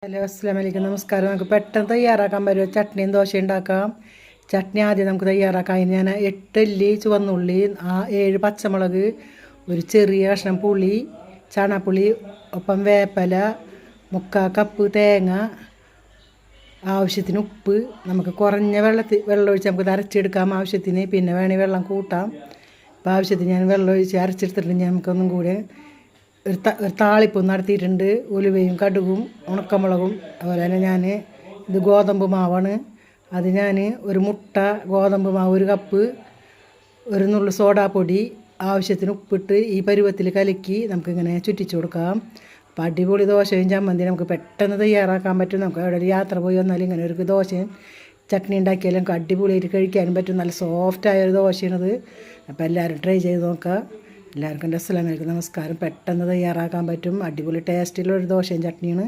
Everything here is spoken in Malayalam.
ഹലോ അസ്സലാമു അലൈക്കും നമസ്കാരം. നമുക്ക് പെട്ടെന്ന് തയ്യാറാക്കാൻ പറ്റുമോ ചട്നിയും ദോശയും ഉണ്ടാക്കാം. ചട്നി ആദ്യം നമുക്ക് തയ്യാറാക്കാം. അതിന് ഞാൻ 8 അല്ലി ചുവന്നുള്ളി, 7 പച്ചമുളക്, ഒരു ചെറിയ കഷ്ണം പുളി, ചണപ്പുളി, ഒപ്പം വേപ്പില, 3/4 കപ്പ് തേങ്ങ, ആവശ്യത്തിന് ഉപ്പ്. നമുക്ക് കുറഞ്ഞ വെള്ളമൊഴിച്ച് നമുക്ക് അരച്ചെടുക്കാം ആവശ്യത്തിന്. പിന്നെ വേണമെങ്കിൽ വെള്ളം കൂട്ടാം. അപ്പോൾ ആവശ്യത്തിന് ഞാൻ വെള്ളമൊഴിച്ച് അരച്ചെടുത്തിട്ടുണ്ട്. നമുക്കൊന്നും കൂടെ ഒരു താളിപ്പ് നടത്തിയിട്ടുണ്ട്. ഉലുവയും കടുകും ഉണക്കമുളകും. അതുപോലെ തന്നെ ഞാൻ ഇത് ഗോതമ്പ് മാവാണ്. അത് ഞാൻ ഒരു മുട്ട, ഗോതമ്പ് മാവ് 1 കപ്പ്, ഒരു നുള്ളു സോഡാപ്പൊടി, ആവശ്യത്തിന് ഉപ്പിട്ട് ഈ പരുവത്തിൽ കലക്കി നമുക്കിങ്ങനെ ചുറ്റിച്ചു കൊടുക്കാം. അപ്പോൾ അടിപൊളി ദോശയും ചമ്മന്തി നമുക്ക് പെട്ടെന്ന് തയ്യാറാക്കാൻ പറ്റും. നമുക്ക് എവിടെ ഒരു യാത്ര പോയി വന്നാലും ഇങ്ങനെ ഒരു ദോശയും ചട്നി ഉണ്ടാക്കിയാലും നമുക്ക് അടിപൊളിയായിട്ട് കഴിക്കാനും പറ്റും. നല്ല സോഫ്റ്റായൊരു ദോശയാണത്. അപ്പോൾ എല്ലാവരും ട്രൈ ചെയ്ത് നോക്കുക. എല്ലാവർക്കും അസ്സലാമു അലൈക്കും നമസ്കാരം. പെട്ടെന്ന് തയ്യാറാക്കാൻ പറ്റും. അടിപൊളി ടേസ്റ്റുള്ളൊരു ദോശയും ചട്നിയാണ്.